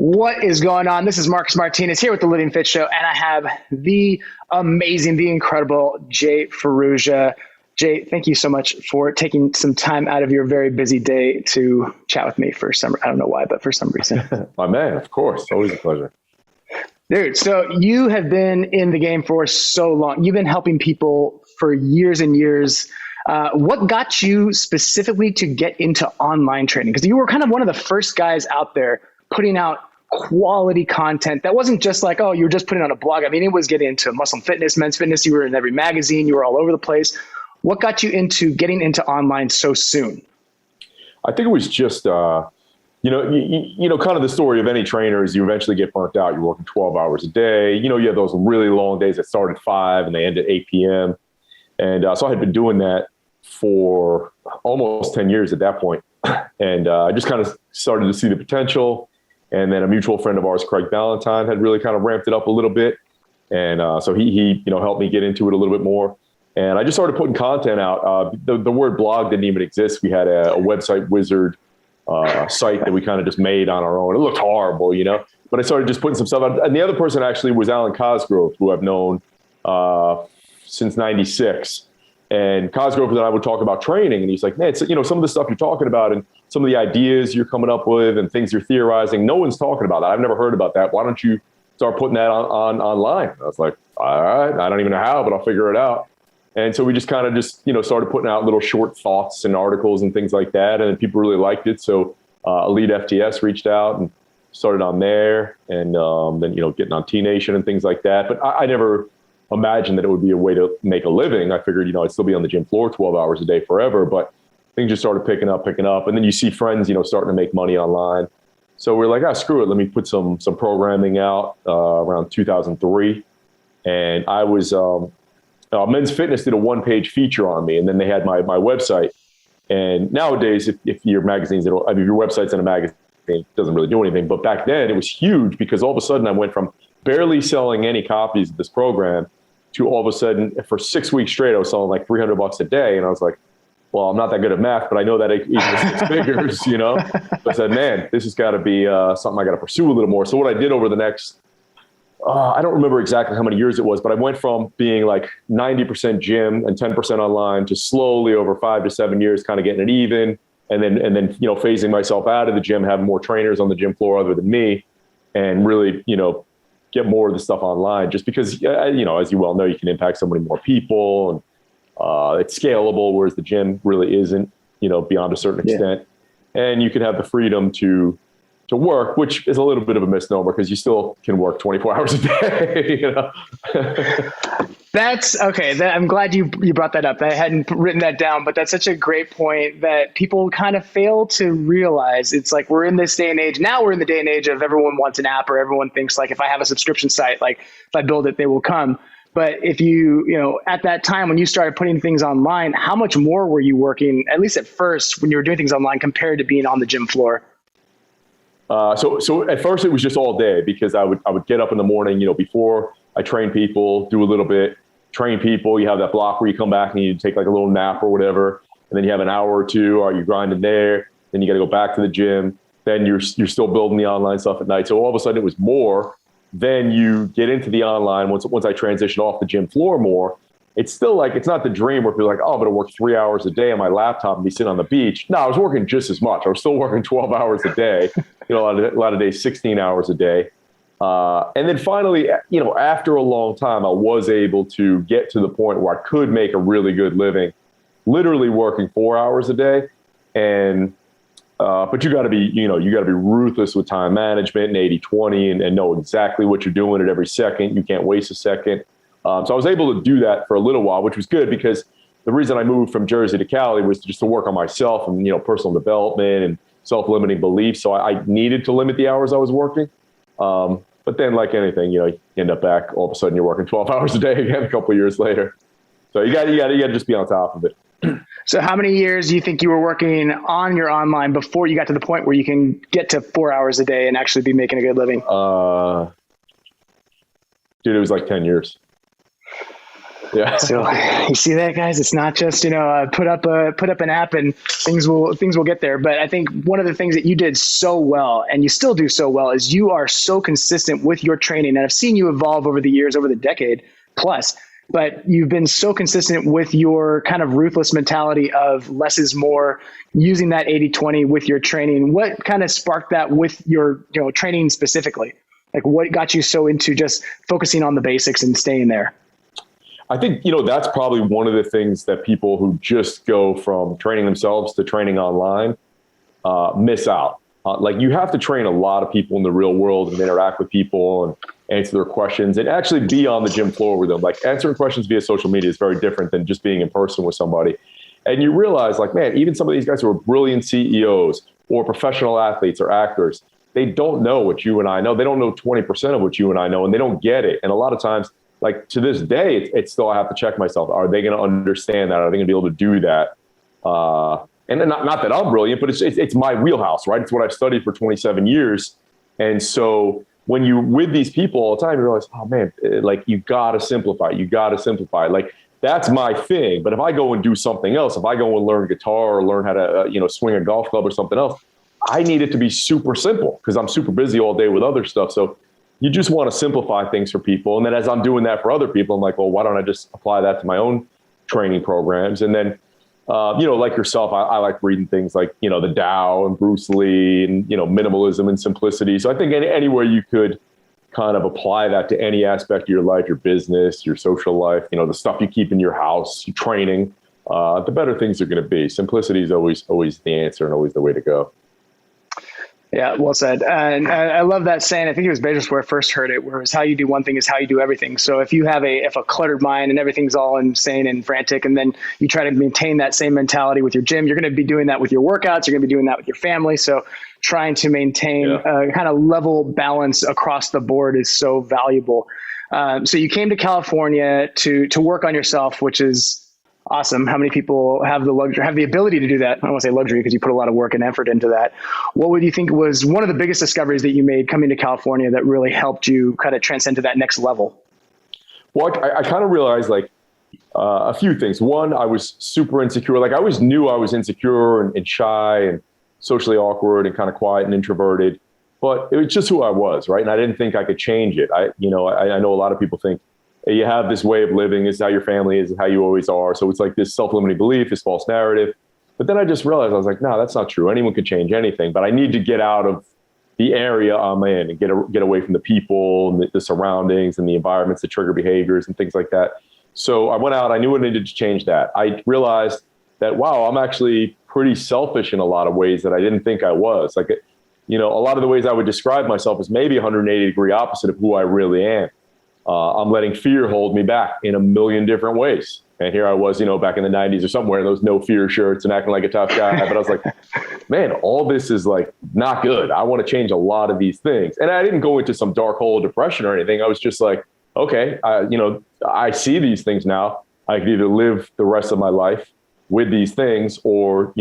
What is going on? This is Marcus Martinez here with the Living.Fit Show, and I have the amazing, the incredible Jay Ferruggia. Jay, thank you so much for taking some time out of your very busy day to chat with me for some, I don't know why, but for some reason. My man, of course. Always a pleasure. Dude, so you have been in the game for so long. You've been helping people for years and years. What got you specifically to get into online training? Because you were kind of one of the first guys out there putting out quality content that wasn't just like, oh, you were just putting on a blog. I mean, it was getting into muscle fitness, men's fitness. You were in every magazine. You were all over the place. What got you into getting into online so soon? I think it was just, kind of the story of any trainer is you eventually get burnt out. You're working 12 hours a day. You have those really long days that start at 5 and they end at 8 p.m. And so I had been doing that for almost 10 years at that point. And I just kind of started to see the potential. And then a mutual friend of ours, Craig Ballantyne, had really kind of ramped it up a little bit. And so he helped me get into it a little bit more. And I just started putting content out. The word blog didn't even exist. We had a website wizard site that we kind of just made on our own. It looked horrible, but I started just putting some stuff out. And the other person actually was Alan Cosgrove, who I've known since 96. And Cosgrove and I would talk about training. And he's like, man, some of the stuff you're talking about and some of the ideas you're coming up with and things you're theorizing, no one's talking about that. I've never heard about that. Why don't you start putting that on online? I was like, all right, I don't even know how, but I'll figure it out. And so we just kind of started putting out little short thoughts and articles and things like that. And people really liked it. So Elite FTS reached out and started on there and then, getting on T Nation and things like that. But I never imagined that it would be a way to make a living. I figured, I'd still be on the gym floor 12 hours a day forever, but things just started picking up. And then you see friends, starting to make money online. So we're like, screw it. Let me put some programming out around 2003. And I was, Men's Fitness did a one-page feature on me, and then they had my website. And nowadays, if your magazine's, your website's in a magazine, it doesn't really do anything. But back then, it was huge because all of a sudden I went from barely selling any copies of this program to all of a sudden, for 6 weeks straight, I was selling like $300 a day. And I was like, well, I'm not that good at math, but I know that equals 6 figures, So I said, man, this has got to be something I got to pursue a little more. So what I did over the next, I don't remember exactly how many years it was, but I went from being like 90% gym and 10% online to slowly over 5 to 7 years, kind of getting it even. And then, phasing myself out of the gym, having more trainers on the gym floor other than me, and really, get more of the stuff online just because, as you well know, you can impact so many more people and it's scalable, whereas the gym really isn't, beyond a certain extent. And you can have the freedom to work, which is a little bit of a misnomer because you still can work 24 hours a day. That's okay. I'm glad you brought that up. I hadn't written that down, but that's such a great point that people kind of fail to realize. It's like we're in this day and age. Now we're in the day and age of everyone wants an app, or everyone thinks like if I have a subscription site, like if I build it, they will come. But if you at that time when you started putting things online, how much more were you working, at least at first, when you were doing things online compared to being on the gym floor? So at first it was just all day because I would get up in the morning, before I train people, do a little bit, train people. You have that block where you come back and you take like a little nap or whatever. And then you have an hour or two, or you're grinding there. Then you got to go back to the gym. Then you're still building the online stuff at night. So all of a sudden it was more. Then you get into the online. Once I transition off the gym floor more, it's still like, it's not the dream where people are like, oh, I'm going to work 3 hours a day on my laptop and be sitting on the beach. No, I was working just as much. I was still working 12 hours a day, a lot of days, 16 hours a day. And then finally, after a long time, I was able to get to the point where I could make a really good living, literally working 4 hours a day. And, but you got to be, you got to be ruthless with time management and 80-20 and know exactly what you're doing at every second. You can't waste a second. So I was able to do that for a little while, which was good because the reason I moved from Jersey to Cali was just to work on myself and, personal development and self-limiting beliefs. So I needed to limit the hours I was working. But then like anything, you end up back, all of a sudden you're working 12 hours a day again a couple of years later. So you got to just be on top of it. So how many years do you think you were working on your online before you got to the point where you can get to 4 hours a day and actually be making a good living? Dude, it was like 10 years. Yeah. So you see that, guys? It's not just, put up an app and things will get there. But I think one of the things that you did so well, and you still do so well, is you are so consistent with your training. And I've seen you evolve over the years, over the decade plus. But you've been so consistent with your kind of ruthless mentality of less is more, using that 80-20 with your training. What kind of sparked that with your training specifically? Like, what got you so into just focusing on the basics and staying there? I think, that's probably one of the things that people who just go from training themselves to training online miss out. Like, you have to train a lot of people in the real world and interact with people and answer their questions and actually be on the gym floor with them. Like, answering questions via social media is very different than just being in person with somebody. And you realize, like, man, even some of these guys who are brilliant CEOs or professional athletes or actors, they don't know what you and I know. They don't know 20% of what you and I know, and they don't get it. And a lot of times, like, to this day, it's still, I have to check myself. Are they going to understand that? Are they going to be able to do that? And then not that I'm brilliant, but it's my wheelhouse, right? It's what I've studied for 27 years. And so when you're with these people all the time, you realize, oh man, like, you got to simplify. You got to simplify. Like, that's my thing. But if I go and do something else, if I go and learn guitar or learn how to, swing a golf club or something else, I need it to be super simple because I'm super busy all day with other stuff. So you just want to simplify things for people. And then as I'm doing that for other people, I'm like, well, why don't I just apply that to my own training programs? And then, like yourself, I like reading things like, the Tao and Bruce Lee and, minimalism and simplicity. So I think anywhere you could kind of apply that to any aspect of your life, your business, your social life, the stuff you keep in your house, your training, the better things are going to be. Simplicity is always the answer and always the way to go. Yeah, well said. And I love that saying. I think it was Bezos where I first heard it, where it was how you do one thing is how you do everything. So if you have a cluttered mind and everything's all insane and frantic, and then you try to maintain that same mentality with your gym, you're going to be doing that with your workouts. You're going to be doing that with your family. So trying to maintain a kind of level balance across the board is so valuable. So you came to California to work on yourself, which is awesome. How many people have the ability to do that? I don't want to say luxury because you put a lot of work and effort into that. What would you think was one of the biggest discoveries that you made coming to California that really helped you kind of transcend to that next level? Well, I kind of realized a few things. One, I was super insecure. Like, I always knew I was insecure and shy and socially awkward and kind of quiet and introverted, but it was just who I was, right? And I didn't think I could change it. I know a lot of people think, you have this way of living, this is how your family is, how you always are. So it's like this self-limiting belief, this false narrative. But then I just realized, I was like, no, that's not true. Anyone could change anything, but I need to get out of the area I'm in and get away from the people and the surroundings and the environments that trigger behaviors and things like that. So I went out, I knew I needed to change that. I realized that, wow, I'm actually pretty selfish in a lot of ways that I didn't think I was. Like, a lot of the ways I would describe myself as maybe 180-degree opposite of who I really am. I'm letting fear hold me back in a million different ways. And here I was, back in the 90s or somewhere, those no fear shirts and acting like a tough guy. But I was like, man, all this is like not good. I want to change a lot of these things. And I didn't go into some dark hole of depression or anything. I was just like, okay, I see these things now. I could either live the rest of my life with these things or,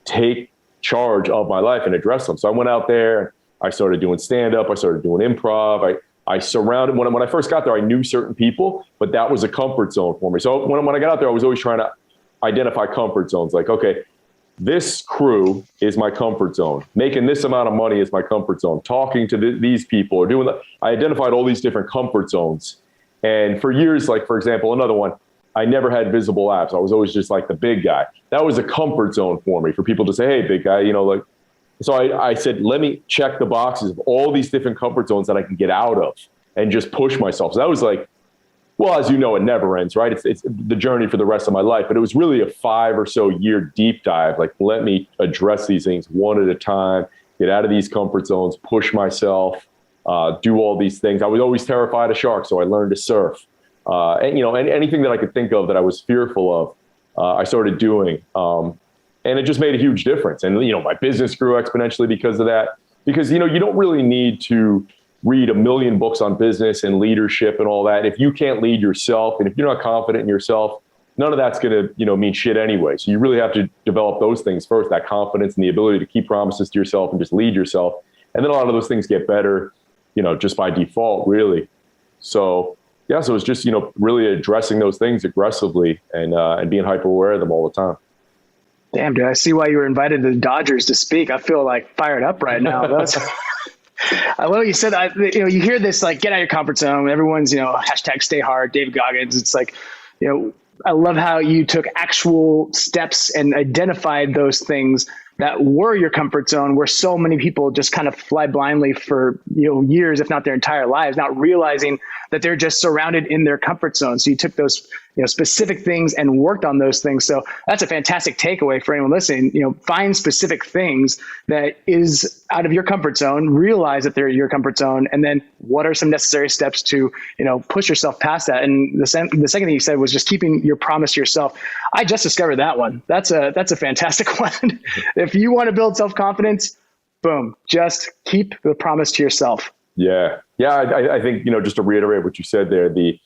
take charge of my life and address them. So I went out there, I started doing stand-up, I started doing improv. I surrounded, when I first got there, I knew certain people, but that was a comfort zone for me. So when I got out there, I was always trying to identify comfort zones. Like, okay, this crew is my comfort zone. Making this amount of money is my comfort zone. Talking to these people or doing that. I identified all these different comfort zones. And for years, like, for example, another one, I never had visible abs. I was always just like the big guy. That was a comfort zone for me, for people to say, hey, big guy, So I said, let me check the boxes of all these different comfort zones that I can get out of and just push myself. So that was like, well, as you know, it never ends, right? It's the journey for the rest of my life. But it was really a 5 or so year deep dive. Like, let me address these things one at a time, get out of these comfort zones, push myself, do all these things. I was always terrified of sharks, so I learned to surf. And anything that I could think of that I was fearful of, I started doing. And it just made a huge difference. And, my business grew exponentially because of that. Because, you don't really need to read a million books on business and leadership and all that. If you can't lead yourself and if you're not confident in yourself, none of that's going to, mean shit anyway. So you really have to develop those things first, that confidence and the ability to keep promises to yourself and just lead yourself. And then a lot of those things get better, just by default, really. So, yeah, so it's just, really addressing those things aggressively and being hyper aware of them all the time. Damn, dude, I see why you were invited to the Dodgers to speak. I feel like fired up right now. I love what you said. You hear this, like, get out of your comfort zone. Everyone's, hashtag stay hard, David Goggins. It's like, I love how you took actual steps and identified those things that were your comfort zone, where so many people just kind of fly blindly for, years, if not their entire lives, not realizing that they're just surrounded in their comfort zone. So you took those, specific things and worked on those things. So that's a fantastic takeaway for anyone listening. Find specific things that is out of your comfort zone, realize that they're your comfort zone, and then what are some necessary steps to, push yourself past that. And the second thing you said was just keeping your promise to yourself. I just discovered that one. That's a fantastic one. If you want to build self-confidence, boom, just keep the promise to yourself. Yeah. I think, just to reiterate what you said there, the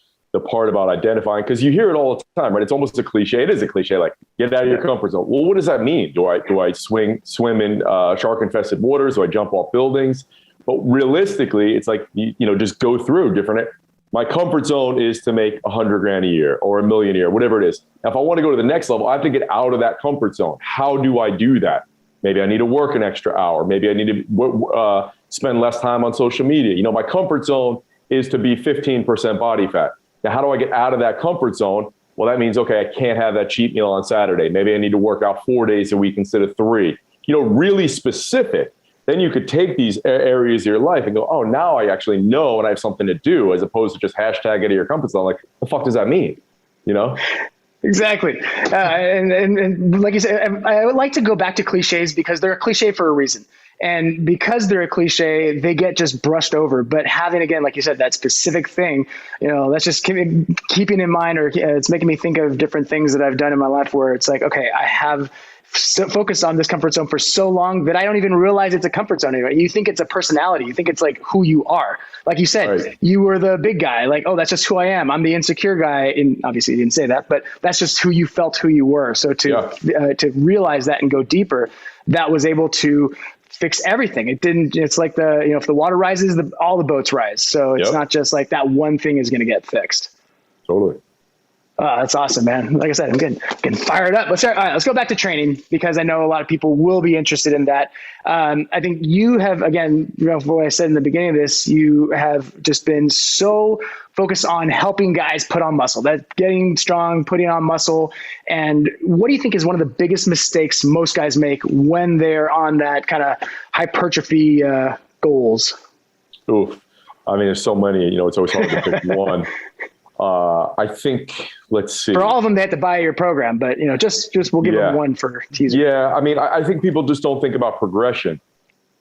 part about identifying, because you hear it all the time, right? It's almost a cliche. It is a cliche, like, get out of your comfort zone. Well, what does that mean? Do I swim in shark-infested waters? Do I jump off buildings? But realistically, it's like, just go through different. My comfort zone is to make $100,000 a year or $1 million a year, whatever it is. Now, if I want to go to the next level, I have to get out of that comfort zone. How do I do that? Maybe I need to work an extra hour. Maybe I need to spend less time on social media. My comfort zone is to be 15% body fat. Now, how do I get out of that comfort zone? Well, that means, okay, I can't have that cheat meal on Saturday. Maybe I need to work out 4 days a week instead of 3. Really specific. Then you could take these areas of your life and go, oh, now I actually know and I have something to do, as opposed to just hashtag out of your comfort zone. Like, the fuck does that mean? Exactly. And like you said, I would like to go back to cliches because they're a cliche for a reason. And because they're a cliche, they get just brushed over. But having, again, like you said, that specific thing, that's just keeping in mind, or it's making me think of different things that I've done in my life where it's like, okay, I have focused on this comfort zone for so long that I don't even realize it's a comfort zone anymore. You think it's a personality. You think it's like who you are. Like you said, right. You were the big guy. Like, oh, that's just who I am. I'm the insecure guy. And obviously you didn't say that, but that's just who you felt who you were. So to realize that and go deeper, that was able to fix everything. It's like if the water rises, all the boats rise. So it's not just like that one thing is going to get fixed. Totally. That's awesome, man. Like I said, I'm getting fired up. Let's go back to training, because I know a lot of people will be interested in that. I think you have, again, what I said in the beginning of this, you have just been so focused on helping guys put on muscle, that getting strong, putting on muscle. And what do you think is one of the biggest mistakes most guys make when they're on that kind of hypertrophy goals? Oof. I mean, there's so many, it's always hard to pick one. I think, let's see. For all of them, they have to buy your program, but just we'll give them one for teaser. Yeah, I mean, I think people just don't think about progression.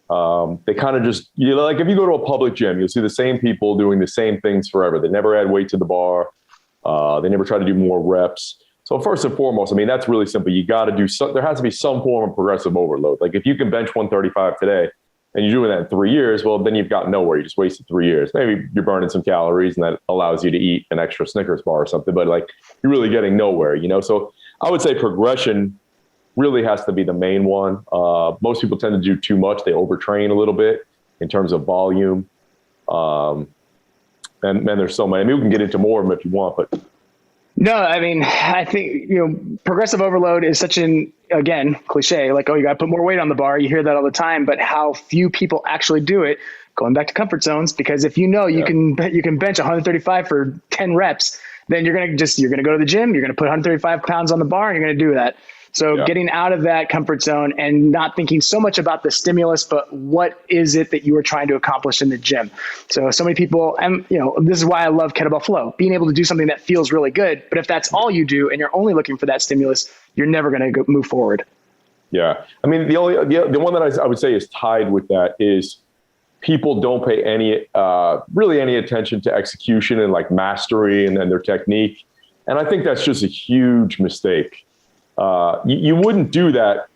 They kind of just, like if you go to a public gym, you'll see the same people doing the same things forever. They never add weight to the bar. They never try to do more reps. So first and foremost, I mean, that's really simple. You got to do there has to be some form of progressive overload. Like if you can bench 135 today, and you're doing that in 3 years, well, then you've got nowhere. You just wasted 3 years. Maybe you're burning some calories and that allows you to eat an extra Snickers bar or something, but like you're really getting nowhere, So I would say progression really has to be the main one. Most people tend to do too much. They overtrain a little bit in terms of volume. And there's so many. I mean, we can get into more of them if you want, but. No, I mean, I think, progressive overload is such again, cliche, like, oh, you got to put more weight on the bar. You hear that all the time, but how few people actually do it, going back to comfort zones, because if you can bench 135 for 10 reps, then you're going to go to the gym, you're going to put 135 pounds on the bar and you're going to do that. So getting out of that comfort zone and not thinking so much about the stimulus, but what is it that you are trying to accomplish in the gym? So many people, and this is why I love kettlebell flow, being able to do something that feels really good. But if that's all you do and you're only looking for that stimulus, you're never going to move forward. Yeah. I mean, the one that I would say is tied with that is people don't pay really any attention to execution and like mastery and their technique. And I think that's just a huge mistake. You wouldn't do that.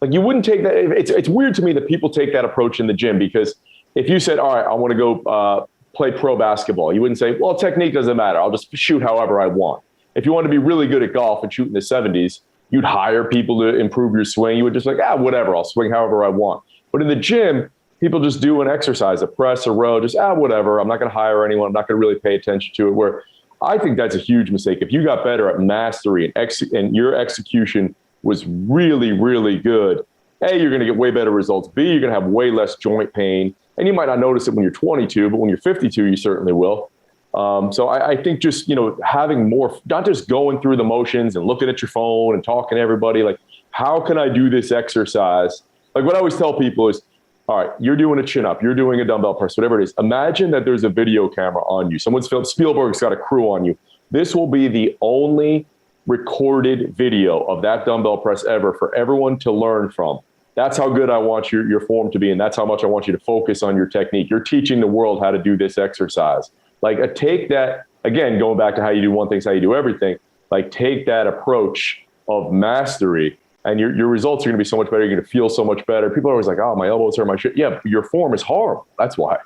Like you wouldn't take that. It's weird to me that people take that approach in the gym, because if you said, all right, I want to go play pro basketball, you wouldn't say, well, technique doesn't matter. I'll just shoot however I want. If you want to be really good at golf and shoot in the 70s, you'd hire people to improve your swing. You would just like, whatever, I'll swing however I want. But in the gym, people just do an exercise, a press, a row, just whatever. I'm not going to hire anyone. I'm not going to really pay attention to it. Where I think that's a huge mistake. If you got better at mastery and your execution was really, really good, A, you're going to get way better results. B, you're going to have way less joint pain. And you might not notice it when you're 22, but when you're 52, you certainly will. So I think just, having more, not just going through the motions and looking at your phone and talking to everybody, like, how can I do this exercise? Like what I always tell people is, all right, you're doing a chin up, you're doing a dumbbell press, whatever it is. Imagine that there's a video camera on you. Spielberg's got a crew on you. This will be the only recorded video of that dumbbell press ever for everyone to learn from. That's how good I want your form to be. And that's how much I want you to focus on your technique. You're teaching the world how to do this exercise. Like take that, again, going back to how you do one thing is how you do everything. Like take that approach of mastery and your results are going to be so much better. You're going to feel so much better. People are always like, oh, my elbows hurt, my shit. Yeah, your form is horrible. That's why.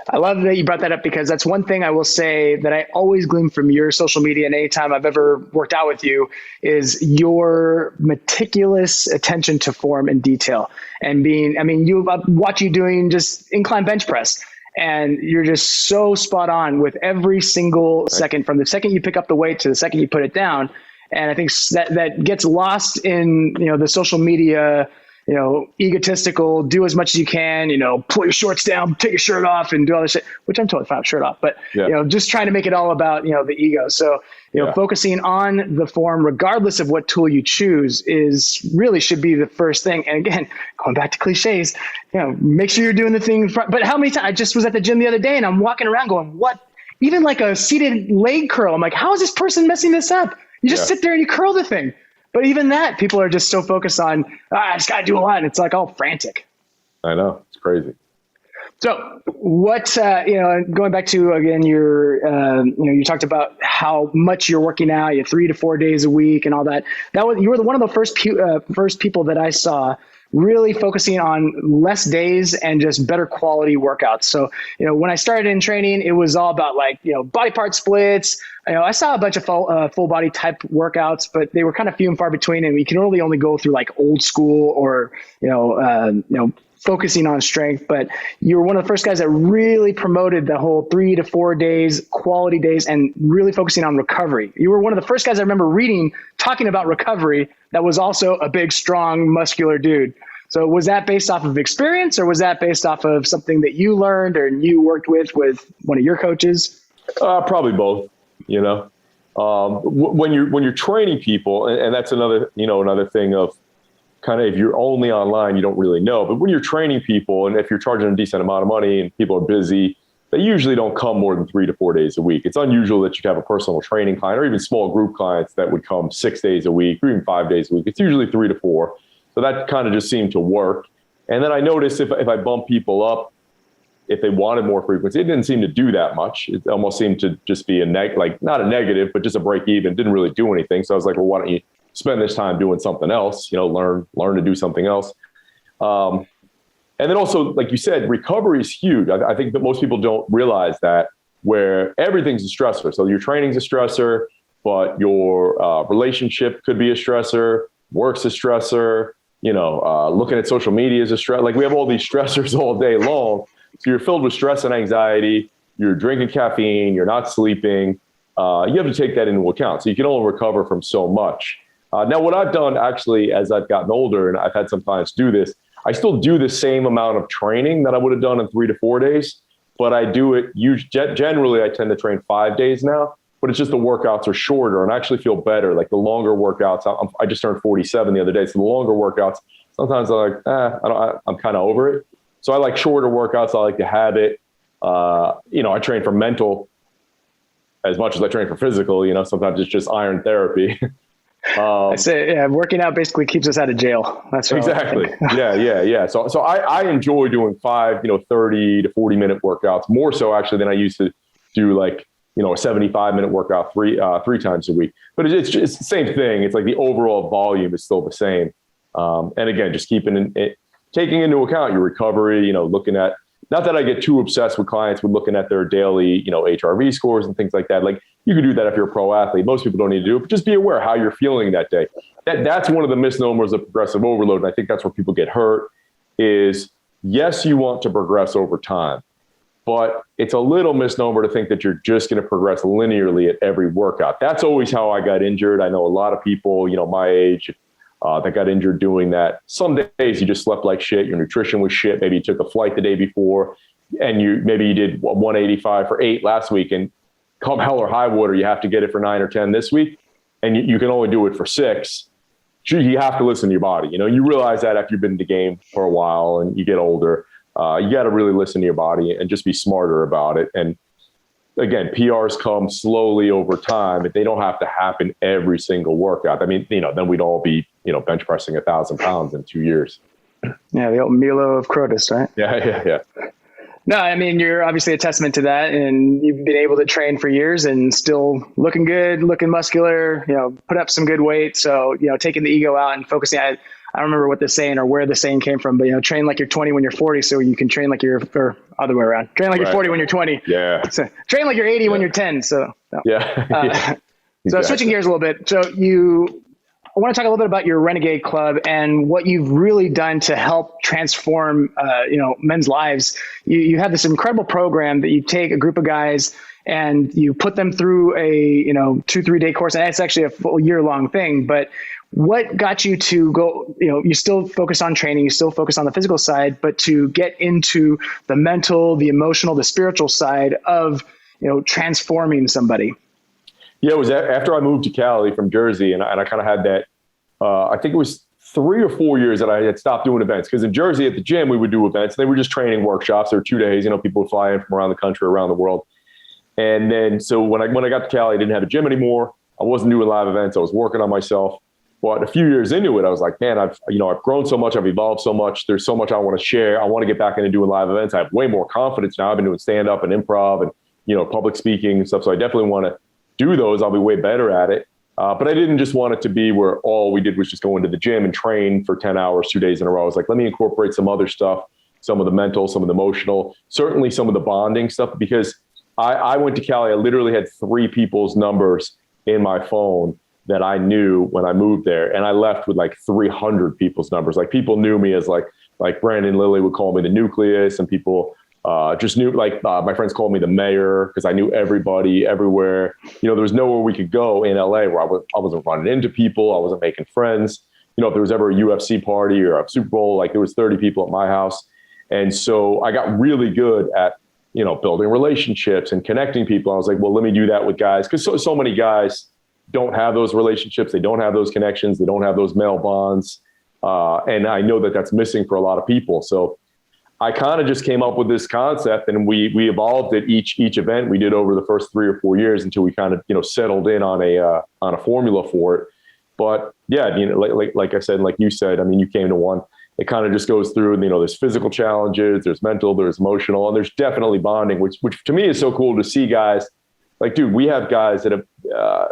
I love that you brought that up because that's one thing I will say that I always glean from your social media and anytime I've ever worked out with you is your meticulous attention to form and detail and watch you doing just incline bench press and you're just so spot on with every single second from the second you pick up the weight to the second you put it down. And I think that gets lost in, the social media, egotistical, do as much as you can, pull your shorts down, take your shirt off and do all this shit, which I'm totally fine with shirt off, but, just trying to make it all about, the ego. So, focusing on the form, regardless of what tool you choose should be the first thing. And again, going back to cliches, make sure you're doing the thing in front. But how many times I just was at the gym the other day and I'm walking around going, what, even like a seated leg curl. I'm like, how is this person messing this up? You just sit there and you curl the thing. But even that, people are just so focused on, I just got to do a lot. And it's like all frantic. I know. It's crazy. So what, going back to, again, you talked about how much you're working out, 3 to 4 days a week and all that. You were one of the first people that I saw really focusing on less days and just better quality workouts. So, when I started in training, it was all about body part splits. I saw a bunch of full body type workouts, but they were kind of few and far between. And we can only go through like old school or, focusing on strength. But you were one of the first guys that really promoted the whole 3 to 4 days, quality days, and really focusing on recovery. You were one of the first guys I remember talking about recovery that was also a big, strong, muscular dude. So was that based off of experience or was that based off of something that you learned or you worked with one of your coaches? Probably both, when you're training people, and that's another thing of kind of, if you're only online, you don't really know, but when you're training people and if you're charging a decent amount of money and people are busy, they usually don't come more than 3 to 4 days a week. It's unusual that you'd have a personal training client or even small group clients that would come 6 days a week or even 5 days a week. It's usually 3 to 4. So that kind of just seemed to work. And then I noticed if I bump people up, if they wanted more frequency, it didn't seem to do that much. It almost seemed to just be not a negative, but just a break even. Didn't really do anything. So I was like, well, why don't you spend this time doing something else? Learn to do something else. And then also, like you said, recovery is huge. I think that most people don't realize that, where everything's a stressor. So your training's a stressor, but your relationship could be a stressor, work's a stressor. Looking at social media is a stress. Like we have all these stressors all day long. So you're filled with stress and anxiety. You're drinking caffeine. You're not sleeping. You have to take that into account. So you can only recover from so much. Now, what I've done actually as I've gotten older, and I've had some clients do this, I still do the same amount of training that I would have done in 3 to 4 days, but I do it generally. I tend to train 5 days now. But it's just the workouts are shorter and I actually feel better. Like the longer workouts, I just turned 47 the other day. So the longer workouts, sometimes I'm like, I'm kind of over it. So I like shorter workouts. I like to have it. I train for mental as much as I train for physical. Sometimes it's just iron therapy. I say, working out basically keeps us out of jail. That's right. Exactly. Yeah. So I enjoy doing 5, 30 to 40 minute workouts, more so actually than I used to do a 75-minute workout three times a week. But it's the same thing. It's like the overall volume is still the same. And again, just taking into account your recovery, looking at, not that I get too obsessed with clients with looking at their daily, HRV scores and things like that. Like you can do that if you're a pro athlete. Most people don't need to do it, but just be aware how you're feeling that day. That's one of the misnomers of progressive overload. And I think that's where people get hurt is, yes, you want to progress over time. but it's a little misnomer to think that you're just going to progress linearly at every workout. That's always how I got injured. I know a lot of people, my age, that got injured doing that. Some days you just slept like shit. Your nutrition was shit. Maybe you took a flight the day before and maybe you did 185 for 8 last week, and come hell or high water, you have to get it for 9 or 10 this week. And you can only do it for 6. You have to listen to your body. You realize that after you've been in the game for a while and you get older, you got to really listen to your body and just be smarter about it. And again, PRs come slowly over time, but they don't have to happen every single workout. I mean, then we'd all be, bench pressing 1,000 pounds in 2 years. Yeah, the old Milo of Crotus, right? Yeah. No, I mean, you're obviously a testament to that, and you've been able to train for years and still looking good, looking muscular, put up some good weight. So, taking the ego out and focusing. I don't remember what the saying or where the saying came from, but, train like you're 20 when you're 40 so you can train like or other way around. Train like you're 40 when you're 20. Yeah. So, train like you're 80 when you're 10. So, no. Yeah. So Exactly. switching gears a little bit. So I want to talk a little bit about your Renegade Club and what you've really done to help transform, men's lives. You have this incredible program that you take a group of guys and you put them through a, 2-3 day course. And it's actually a full year-long thing. But what got you to go, you still focus on training, you still focus on the physical side, but to get into the mental, the emotional, the spiritual side of, transforming somebody? Yeah, it was after I moved to Cali from Jersey, and I kind of had that, I think it was 3 or 4 years that I had stopped doing events. Because in Jersey at the gym, we would do events. They were just training workshops. They were 2 days. People would fly in from around the country, around the world. And then, so when I got to Cali, I didn't have a gym anymore. I wasn't doing live events. I was working on myself. But a few years into it, I was like, man, I've grown so much. I've evolved so much. There's so much I want to share. I want to get back into doing live events. I have way more confidence now. I've been doing stand-up and improv and, public speaking and stuff. So I definitely want to do those. I'll be way better at it. But I didn't just want it to be where all we did was just go into the gym and train for 10 hours, 2 days in a row. I was like, let me incorporate some other stuff, some of the mental, some of the emotional, certainly some of the bonding stuff, because I went to Cali. I literally had 3 people's numbers in my phone that I knew when I moved there. And I left with like 300 people's numbers. Like people knew me as like Brandon Lilly would call me the nucleus, and people just knew, my friends called me the mayor because I knew everybody everywhere. There was nowhere we could go in LA where I wasn't running into people. I wasn't making friends. If there was ever a UFC party or a Super Bowl, there was 30 people at my house. And so I got really good at, building relationships and connecting people. I was like, well, let me do that with guys. Because so many guys don't have those relationships. They don't have those connections. They don't have those male bonds. And I know that that's missing for a lot of people. So I kind of just came up with this concept, and we evolved it each event we did over the first 3 or 4 years until we kind of, settled in on a formula for it. But yeah, like I said, like you said, you came to one. It kind of just goes through, there's physical challenges, there's mental, there's emotional, and there's definitely bonding, which to me is so cool to see guys. Like, dude, we have guys that have,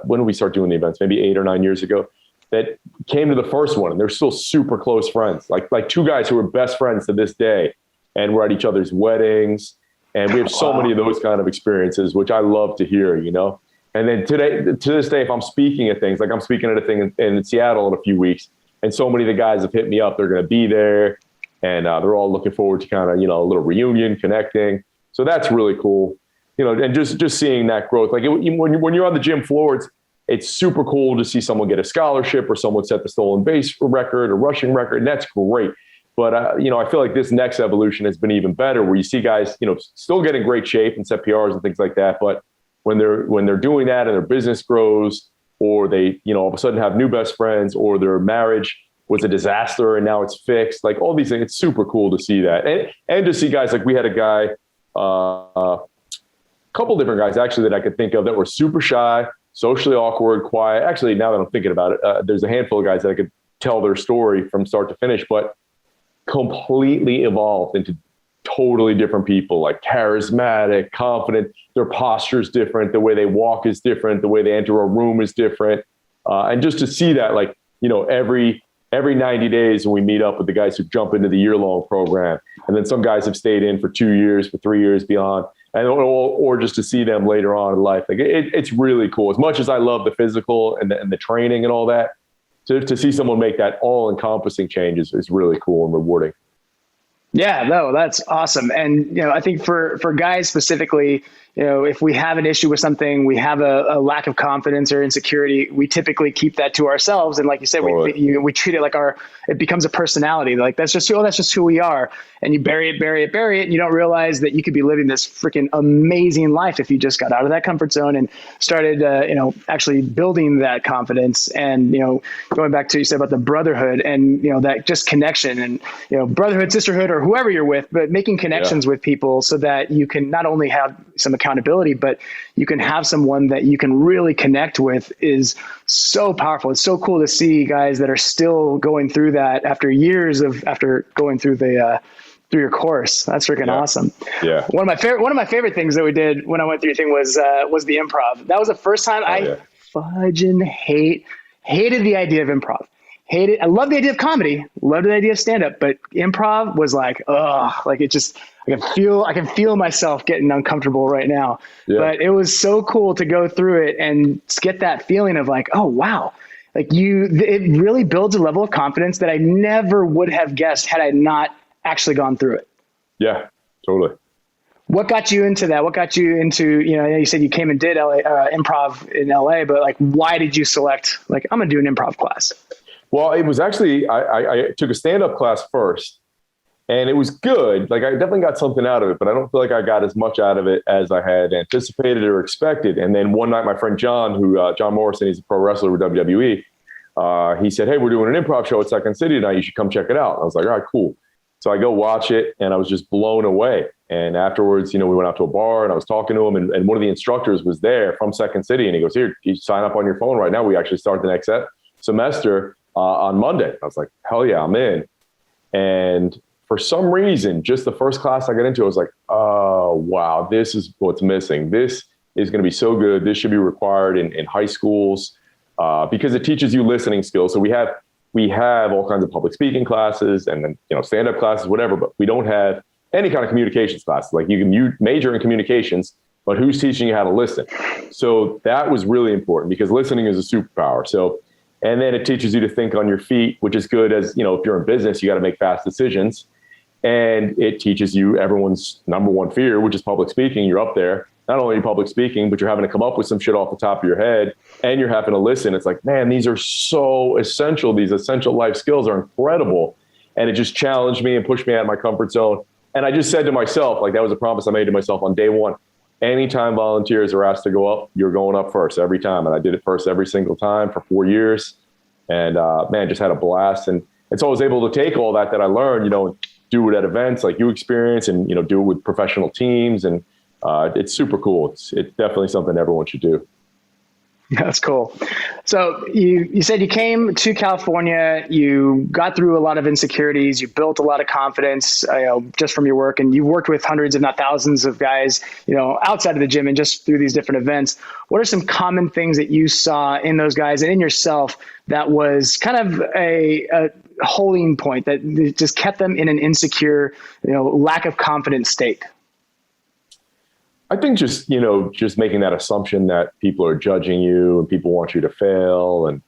when did we start doing the events? Maybe 8 or 9 years ago, that came to the first one and they're still super close friends. Like 2 guys who are best friends to this day, and we're at each other's weddings. And we have so many of those kind of experiences, which I love to hear, And then to this day, if I'm speaking at things, like I'm speaking at a thing in Seattle in a few weeks, and so many of the guys have hit me up, they're going to be there, and they're all looking forward to kind of, a little reunion, connecting. So that's really cool, and just seeing that growth. Like when you're on the gym floor, it's super cool to see someone get a scholarship or someone set the stolen base record or rushing record, and that's great. But, I feel like this next evolution has been even better, where you see guys, still get in great shape and set PRs and things like that. But when they're doing that and their business grows, or they, all of a sudden have new best friends, or their marriage was a disaster and now it's fixed, like all these things, it's super cool to see that. And to see guys, like we had a guy, a couple different guys actually that I could think of that were super shy, socially awkward, quiet. Actually, now that I'm thinking about it, there's a handful of guys that I could tell their story from start to finish, but completely evolved into totally different people, like charismatic, confident. Their posture is different. The way they walk is different. The way they enter a room is different. And just to see that, like, every 90 days when we meet up with the guys who jump into the year-long program, and then some guys have stayed in for 2 years, for 3 years beyond, and or just to see them later on in life. Like it's really cool. As much as I love the physical and the training and all that, to see someone make that all-encompassing change is really cool and rewarding. Yeah, no, that's awesome. And, I think for guys specifically, if we have an issue with something, we have a lack of confidence or insecurity, we typically keep that to ourselves. And like you said, we treat it like it becomes a personality. Like that's just who we are. And you bury it. And you don't realize that you could be living this freaking amazing life if you just got out of that comfort zone and started, actually building that confidence. And, going back to you said about the brotherhood and, that just connection and, brotherhood, sisterhood, or whoever you're with, but making connections with people so that you can not only have some accountability, but you can have someone that you can really connect with is so powerful. It's so cool to see guys that are still going through that after years after going through through your course. That's freaking awesome. Yeah. One of my favorite things that we did when I went through your thing was the improv. That was the first time fudging hated the idea of improv. I love the idea of comedy, loved the idea of stand-up, but improv was like, I can feel myself getting uncomfortable right now. Yeah. But it was so cool to go through it and get that feeling of like, oh, wow. Like it really builds a level of confidence that I never would have guessed had I not actually gone through it. Yeah, totally. What got you into that? What got you into, you said you came and did improv in LA, but like, why did you select, like, I'm going to do an improv class? Well, it was actually, I took a stand-up class first and it was good. Like I definitely got something out of it, but I don't feel like I got as much out of it as I had anticipated or expected. And then one night, my friend John, John Morrison, he's a pro wrestler with WWE. He said, hey, we're doing an improv show at Second City tonight. You should come check it out. I was like, all right, cool. So I go watch it and I was just blown away. And afterwards, we went out to a bar and I was talking to him and one of the instructors was there from Second City. And he goes, here, you sign up on your phone right now. We actually start the next semester on Monday. I was like, hell yeah, I'm in. And for some reason, just the first class I got into, I was like, oh, wow, this is what's missing. This is going to be so good. This should be required in high schools because it teaches you listening skills. So we have all kinds of public speaking classes and then, stand-up classes, whatever, but we don't have any kind of communications classes. Like you major in communications, but who's teaching you how to listen? So that was really important because listening is a superpower. And then it teaches you to think on your feet, which is good as, if you're in business, you got to make fast decisions. And it teaches you everyone's number one fear, which is public speaking. You're up there, not only public speaking, but you're having to come up with some shit off the top of your head and you're having to listen. It's like, man, these are so essential. These essential life skills are incredible. And it just challenged me and pushed me out of my comfort zone. And I just said to myself, like that was a promise I made to myself on day one. Anytime volunteers are asked to go up, you're going up first every time. And I did it first every single time for 4 years. And man, just had a blast. And so I was able to take all that I learned, and do it at events like you experience and, do it with professional teams. And it's super cool. It's definitely something everyone should do. That's cool. So you said you came to California, you got through a lot of insecurities, you built a lot of confidence, just from your work, and you worked with hundreds, if not thousands of guys, outside of the gym and just through these different events. What are some common things that you saw in those guys and in yourself that was kind of a holding point that just kept them in an insecure, lack of confidence state? I think just making that assumption that people are judging you and people want you to fail. And,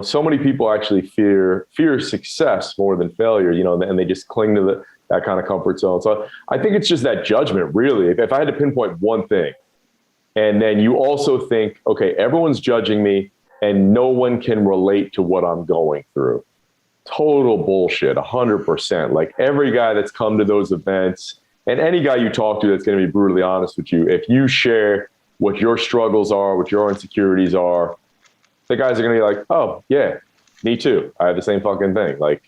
so many people actually fear success more than failure, and they just cling to that kind of comfort zone. So I think it's just that judgment, really. If I had to pinpoint one thing, and then you also think, okay, everyone's judging me and no one can relate to what I'm going through. Total bullshit, 100%. Like every guy that's come to those events, and any guy you talk to that's going to be brutally honest with you, if you share what your struggles are, what your insecurities are, the guys are going to be like, oh, yeah, me too. I have the same fucking thing. Like,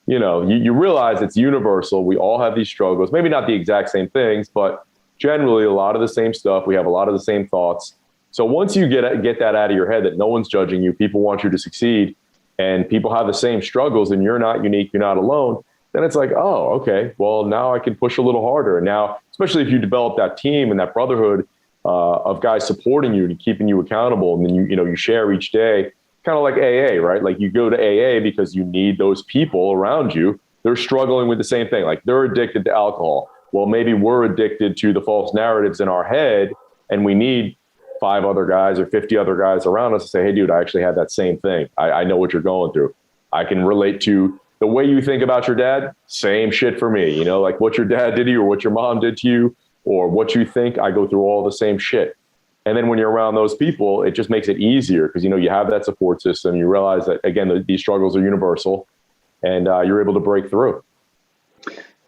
you realize it's universal. We all have these struggles, maybe not the exact same things, but generally a lot of the same stuff. We have a lot of the same thoughts. So once you get that out of your head that no one's judging you, people want you to succeed, and people have the same struggles and you're not unique, you're not alone, then it's like, oh, okay, well, now I can push a little harder. And now, especially if you develop that team and that brotherhood of guys supporting you and keeping you accountable, and then you share each day, kind of like AA, right? Like you go to AA because you need those people around you. They're struggling with the same thing. Like they're addicted to alcohol. Well, maybe we're addicted to the false narratives in our head, and we need 5 other guys or 50 other guys around us to say, hey, dude, I actually had that same thing. I know what you're going through. I can relate to the way you think about your dad, same shit for me. You know, like what your dad did to you or what your mom did to you or what you think, I go through all the same shit. And then when you're around those people, it just makes it easier because, you know, you have that support system. You realize that, again, these struggles are universal and you're able to break through.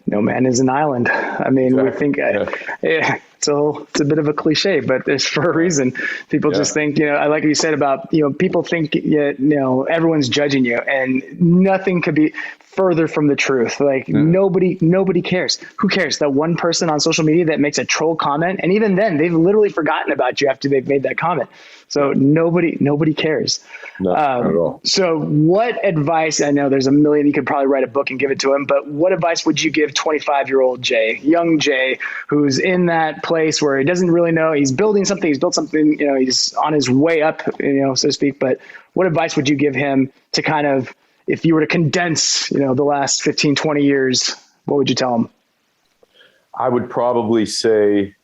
No man is an island. I mean, we think it's a bit of a cliche, but it's for a reason. People just think, you know, I like what you said about, you know, people think, you know, everyone's judging you, and nothing could be further from the truth. Like nobody cares. Who cares? That one person on social media that makes a troll comment, and even then they've literally forgotten about you after they've made that comment. So nobody cares. No, not at all. So what advice, I know there's a million, you could probably write a book and give it to him, but what advice would you give 25-year-old Jay, young Jay, who's in that place where he doesn't really know, he's building something, he's built something, you know, he's on his way up, you know, so to speak, but what advice would you give him to kind of, if you were to condense, you know, the last 15, 20 years, what would you tell him? I would probably say,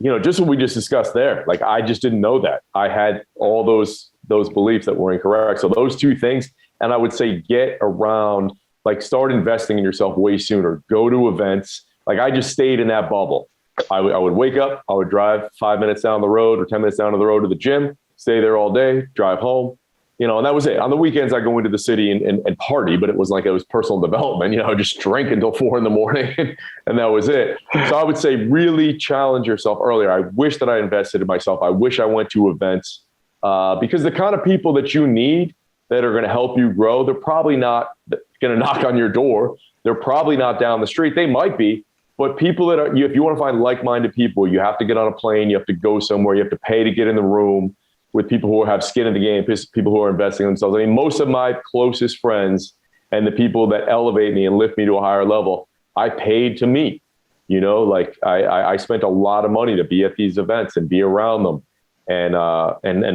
you know, just what we just discussed there. Like, I just didn't know that. I had all those beliefs that were incorrect. So those two things, and I would say get around, like start investing in yourself way sooner. Go to events. Like I just stayed in that bubble. I would wake up, I would drive 5 minutes down the road or 10 minutes down the road to the gym, stay there all day, drive home, you know, and that was it. On the weekends, I go into the city and party, but it was like, it was personal development, you know, just drink until 4 a.m. and that was it. So I would say really challenge yourself earlier. I wish that I invested in myself. I wish I went to events because the kind of people that you need that are going to help you grow, they're probably not going to knock on your door. They're probably not down the street. They might be, but people that are, if you want to find like-minded people, you have to get on a plane, you have to go somewhere, you have to pay to get in the room with people who have skin in the game, people who are investing in themselves. I mean, most of my closest friends and the people that elevate me and lift me to a higher level, I paid to meet, you know, like I spent a lot of money to be at these events and be around them. And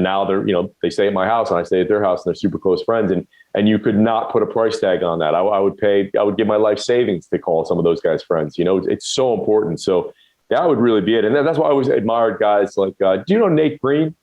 now they're, you know, they stay at my house and I stay at their house and they're super close friends. And you could not put a price tag on that. I would give my life savings to call some of those guys friends. You know, it's so important. So that would really be it. And that's why I always admired guys like, do you know Nate Green?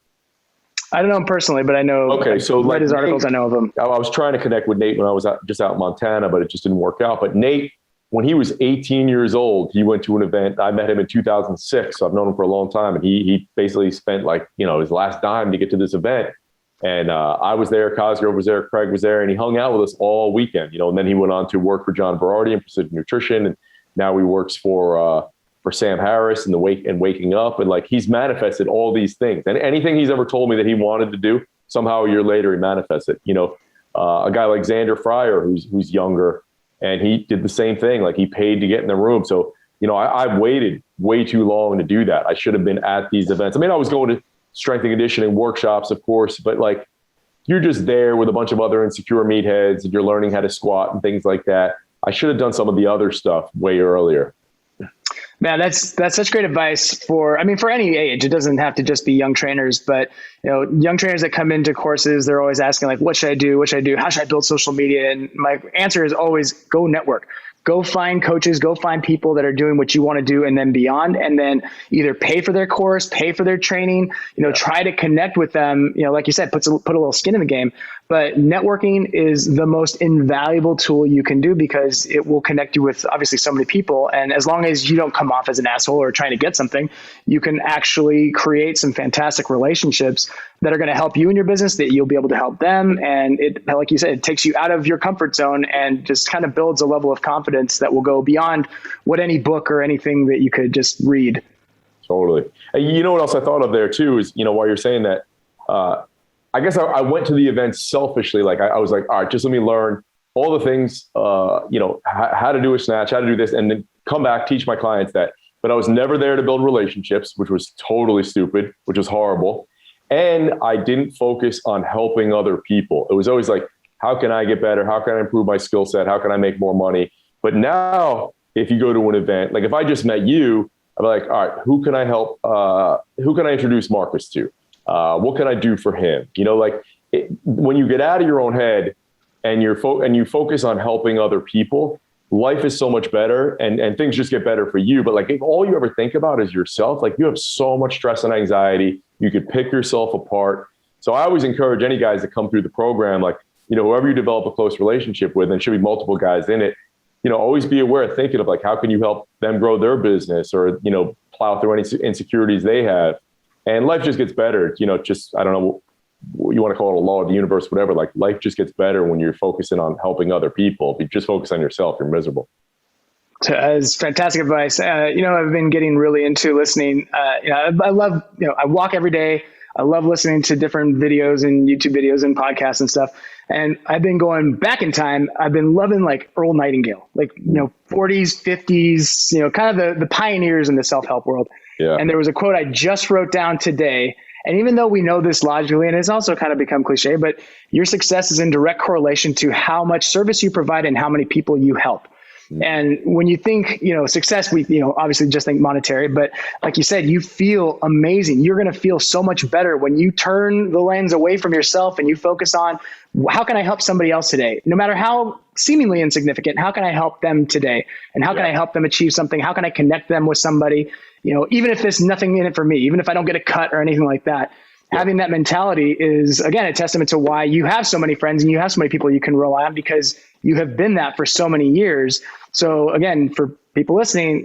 I don't know him personally, but I know. Okay, so read his articles. Nate, I know of him. I was trying to connect with Nate when I was just out in Montana, but it just didn't work out. But Nate, when he was 18 years old, he went to an event. I met him in 2006, so I've known him for a long time. And he basically spent like, you know, his last dime to get to this event. And I was there, Cosgrove was there, Craig was there, and he hung out with us all weekend. You know, and then he went on to work for John Berardi in Precision Nutrition, and now he works for Sam Harris and Waking Up, and like he's manifested all these things. And anything he's ever told me that he wanted to do, somehow a year later he manifested. You know, a guy like Xander Fryer, who's younger, and he did the same thing. Like he paid to get in the room. So, you know, I waited way too long to do that. I should have been at these events. I mean, I was going to strength and conditioning workshops, of course, but like you're just there with a bunch of other insecure meatheads and you're learning how to squat and things like that. I should have done some of the other stuff way earlier. Man, that's such great advice for any age. It doesn't have to just be young trainers, but you know, young trainers that come into courses, they're always asking like, what should I do? What should I do? How should I build social media? And my answer is always go network. Go find coaches, go find people that are doing what you want to do and then beyond, and then either pay for their course, pay for their training, you know, try to connect with them. You know, like you said, put a little skin in the game, but networking is the most invaluable tool you can do because it will connect you with obviously so many people. And as long as you don't come off as an asshole or trying to get something, you can actually create some fantastic relationships that are going to help you in your business, that you'll be able to help them. And it, like you said, it takes you out of your comfort zone and just kind of builds a level of confidence that will go beyond what any book or anything that you could just read. Totally. And you know what else I thought of there too is, you know, while you're saying that, I guess I went to the event selfishly. Like I was like, all right, just let me learn all the things, you know, how to do a snatch, how to do this, and then come back, teach my clients that. But I was never there to build relationships, which was totally stupid, which was horrible. And I didn't focus on helping other people. It was always like, how can I get better? How can I improve my skill set? How can I make more money? But now if you go to an event, like if I just met you, I'd be like, all right, who can I help? Who can I introduce Marcus to? What can I do for him? You know, like when you get out of your own head and you focus on helping other people, life is so much better and things just get better for you. But like if all you ever think about is yourself, like you have so much stress and anxiety, you could pick yourself apart. So I always encourage any guys that come through the program, like whoever you develop a close relationship with, and should be multiple guys in it, always be aware of thinking of like, how can you help them grow their business or, plow through any insecurities they have. And life just gets better. I don't know what you want to call it, a law of the universe, whatever. Like life just gets better when you're focusing on helping other people. If you just focus on yourself, you're miserable. It's fantastic advice. I've been getting really into listening. I love, I walk every day. I love listening to different videos and YouTube videos and podcasts and stuff. And I've been going back in time. I've been loving like Earl Nightingale, like, 40s, 50s, kind of the pioneers in the self-help world. Yeah. And there was a quote I just wrote down today. And even though we know this logically, and it's also kind of become cliche, but your success is in direct correlation to how much service you provide and how many people you help. And when you think, success, we, obviously just think monetary, but like you said, you feel amazing. You're going to feel so much better when you turn the lens away from yourself and you focus on how can I help somebody else today? No matter how seemingly insignificant, how can I help them today? And how can I help them achieve something? How can I connect them with somebody? Even if there's nothing in it for me, even if I don't get a cut or anything like that, having that mentality is, again, a testament to why you have so many friends and you have so many people you can rely on, because you have been that for so many years. So again, for people listening,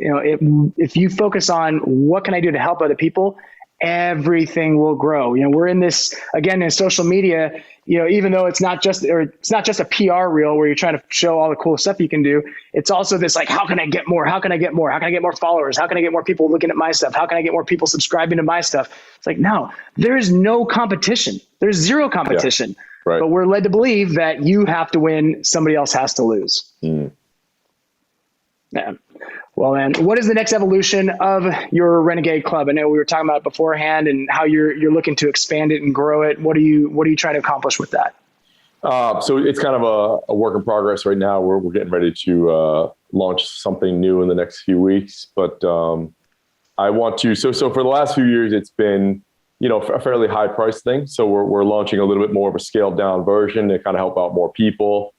if you focus on what can I do to help other people, everything will grow. We're in this, again, in social media, even though it's not just a PR reel where you're trying to show all the cool stuff you can do. It's also this like, how can I get more? How can I get more? How can I get more followers? How can I get more people looking at my stuff? How can I get more people subscribing to my stuff? It's like, no, there's no competition. There's zero competition. Yeah, right. But we're led to believe that you have to win, somebody else has to lose. Yeah. Well, man, what is the next evolution of your Renegade Club? I know we were talking about it beforehand and how you're looking to expand it and grow it. What are you trying to accomplish with that? So it's kind of a work in progress right now. We're getting ready to launch something new in the next few weeks. But I want to. So for the last few years, it's been a fairly high price thing. So we're launching a little bit more of a scaled down version to kind of help out more people.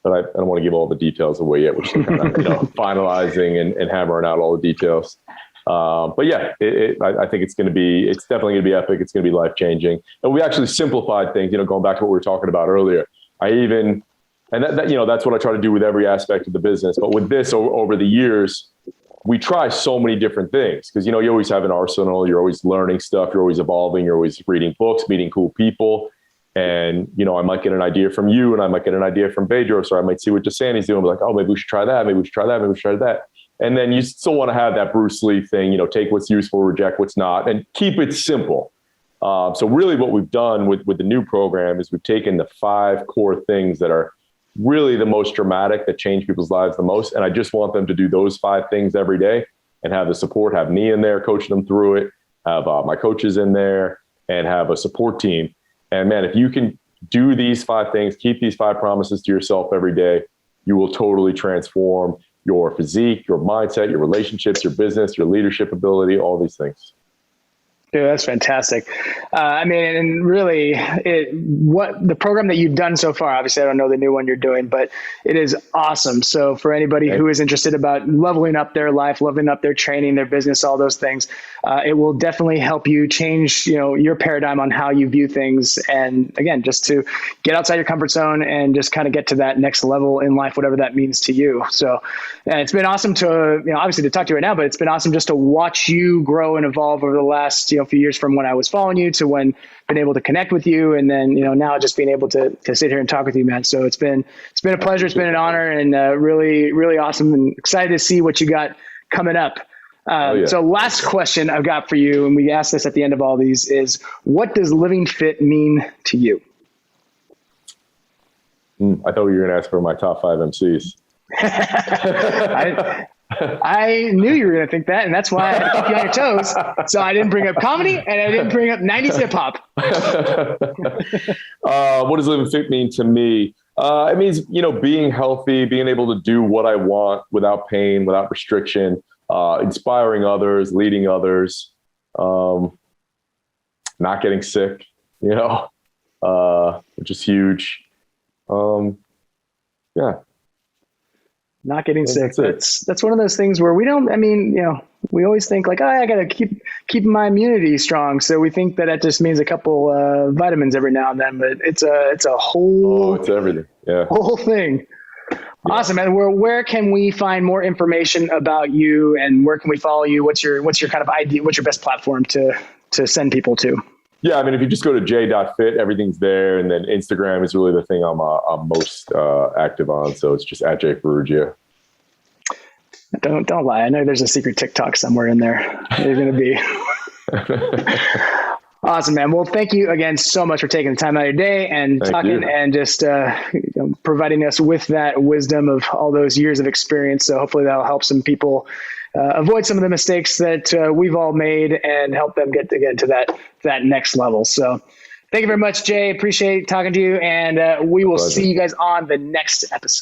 But I don't want to give all the details away yet. We're still kind of finalizing and hammering out all the details. But yeah, I think it's definitely going to be epic. It's going to be life changing. And we actually simplified things. Going back to what we were talking about earlier. That's what I try to do with every aspect of the business. But with this, over the years, we try so many different things because you always have an arsenal. You're always learning stuff. You're always evolving. You're always reading books, meeting cool people. And, I might get an idea from you and I might get an idea from Bedros, or I might see what Jasani's doing. Be like, oh, maybe we should try that. Maybe we should try that. Maybe we should try that. And then you still want to have that Bruce Lee thing, take what's useful, reject what's not, and keep it simple. So really what we've done with the new program is we've taken the 5 core things that are really the most dramatic, that change people's lives the most. And I just want them to do those 5 things every day and have the support, have me in there coaching them through it, have my coaches in there, and have a support team. And man, if you can do these 5 things, keep these 5 promises to yourself every day, you will totally transform your physique, your mindset, your relationships, your business, your leadership ability, all these things. Dude, that's fantastic. And really, what the program that you've done so far, obviously I don't know the new one you're doing, but it is awesome. So for anybody who is interested about leveling up their life, leveling up their training, their business, all those things, it will definitely help you change, your paradigm on how you view things. And again, just to get outside your comfort zone and just kind of get to that next level in life, whatever that means to you. So it's been awesome to, obviously to talk to you right now, but it's been awesome just to watch you grow and evolve over the last, few years from when I was following you to when been able to connect with you. And then, now just being able to sit here and talk with you, man. So it's been a pleasure. It's been an honor and really, really awesome and excited to see what you got coming up. So last question I've got for you, and we ask this at the end of all these, is what does Living Fit mean to you? I thought you were going to ask for my top 5 MCs. I knew you were going to think that, and that's why I had to keep you on your toes. So I didn't bring up comedy, and I didn't bring up 90s hip hop. What does Living Fit mean to me? It means, being healthy, being able to do what I want without pain, without restriction, inspiring others, leading others, not getting sick, which is huge. Yeah. Not getting sick. That's That's one of those things where we don't, I mean, we always think like, oh, I got to keep my immunity strong. So we think that just means a couple vitamins every now and then, but it's a whole, it's everything. Yeah. whole thing. Yeah. Awesome, man. Where can we find more information about you, and where can we follow you? What's your kind of idea? What's your best platform to send people to? Yeah, I mean, if you just go to j.fit, everything's there. And then Instagram is really the thing I'm most active on. So it's just at Ferruggia. Don't lie. I know there's a secret TikTok somewhere in there. There's going to be. Awesome, man. Well, thank you again so much for taking the time out of your day and talking and just providing us with that wisdom of all those years of experience. So hopefully that'll help some people avoid some of the mistakes that we've all made and help them get to that next level. So thank you very much, Jay. Appreciate talking to you. And we will see you guys on the next episode.